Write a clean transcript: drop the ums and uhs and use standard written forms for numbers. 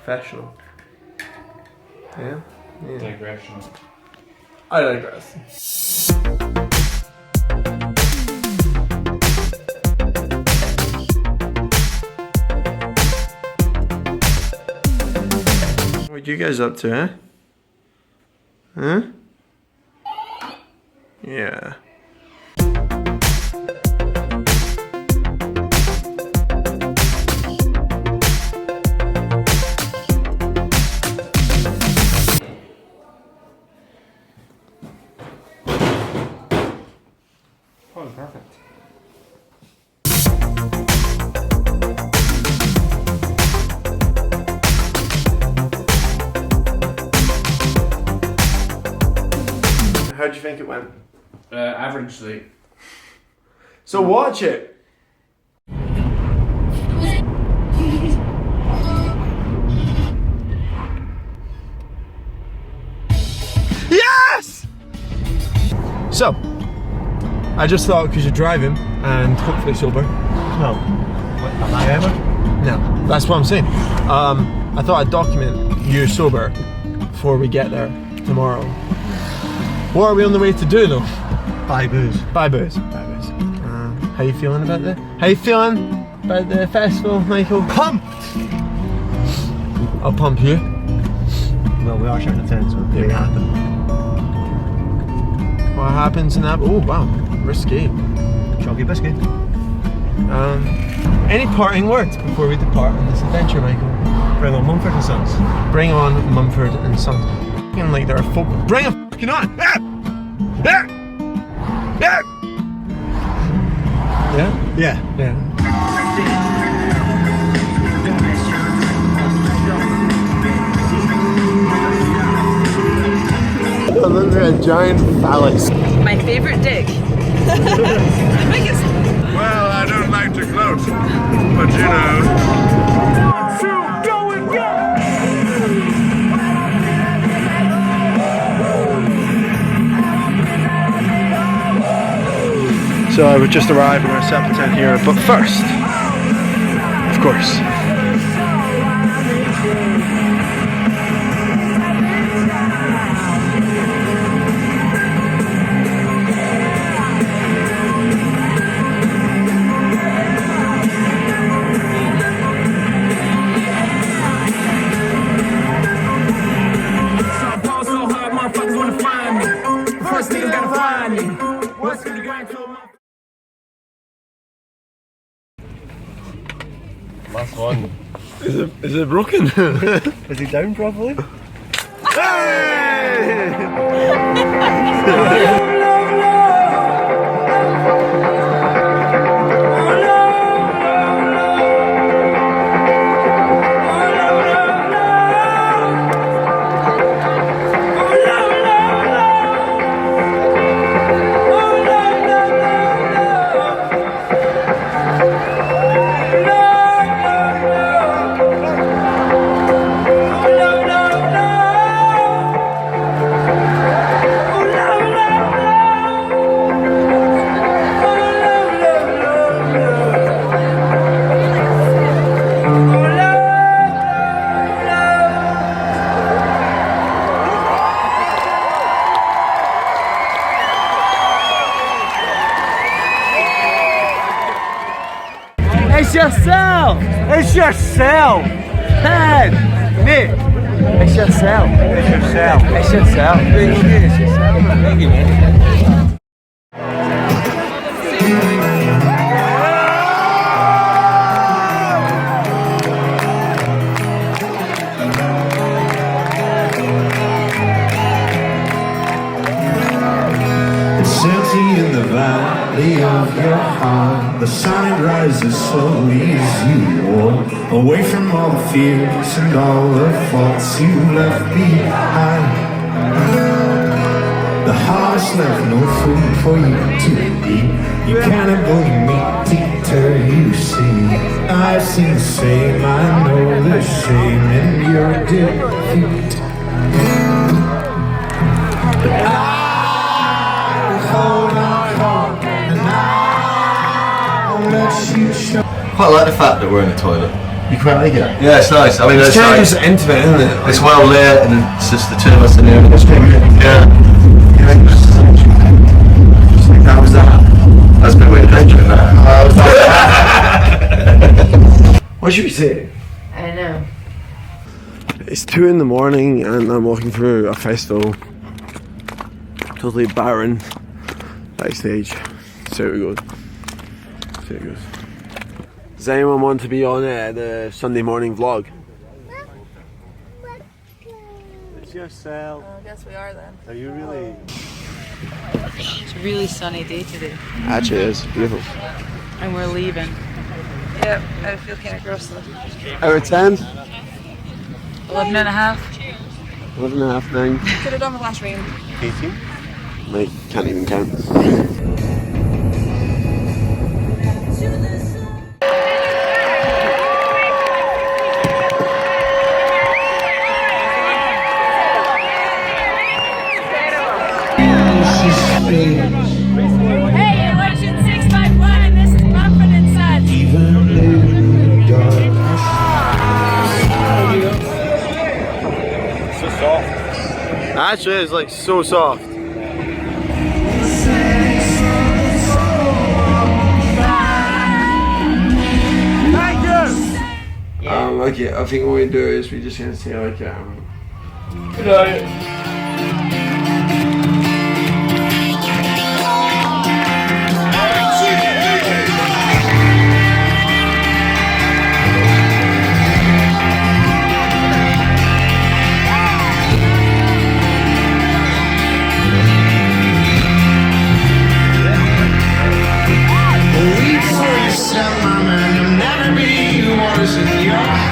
professional. Yeah? Yeah. Digression. I digress. What you guys up to, eh? Huh? Yeah. Oh, perfect. How do you think it went? Averagely. So watch it. Yes! So, I just thought because you're driving and hopefully sober. No. Am I ever? No, that's what I'm saying. I thought I'd document you sober before we get there tomorrow. What are we on the way to do though? Buy booze. Buy booze. Buy booze. How you feeling about that? How you feeling about the festival, Michael? Pumped! I'll pump you. Well, we are shouting at 10, so it may happen. What happens in that? Oh wow, risky. Chalky biscuit. Any parting words before we depart on this adventure, Michael? Bring on Mumford and Sons. Bring on Mumford and Sons. Fucking like they're a folk. Bring a fucking on! Yeah! Yeah! Yeah! Yeah? Yeah. Yeah. Oh, look at a giant phallus. My favorite dig. Well, I don't like to gloat, but you know. So I would just arrive and we're set up a tent here, but first, of course. Last one. Is it broken? Is he down properly? It's yourself! It's yourself! Hey! Nick! It's yourself! It's yourself! It's yourself! It's yourself! Thank you, man. In the valley of your heart, the sun rises slowly as you walk away from all the fears and all the faults you left behind. The heart's left no food for you to eat. You cannibal, you meat eater, you see. I've seen the same, I know the shame in your defeat. But I hold on. Quite like the fact that we're in the toilet. You quite like it? Yeah, it's nice. I mean, It's it's kind of like, just intimate, isn't it? it's well lit and it's just the two of us in here. It's pretty good. Yeah. How was that? That's a bit weird picturing that. What should we say? I don't know. It's 2 in the morning and I'm walking through a festival. Totally barren. Backstage. See how it goes. See how it goes. Does anyone want to be on the Sunday morning vlog? It's yourself. I guess we are then. Are you really? It's a really sunny day today. Actually, it is beautiful. And we're leaving. Yep, I feel kind of gross though. Out of 10? 11 and a half. 11 and a half, 9. Could have done with last rain. 18? Mate, can't even count. Hey, you're watching 651 and this is Mumford Sons. So soft. Actually, it's like so soft. Thank you! Okay, I think what we do is we just gonna say like good night. Leave for yourself, my man. You'll never be worse than your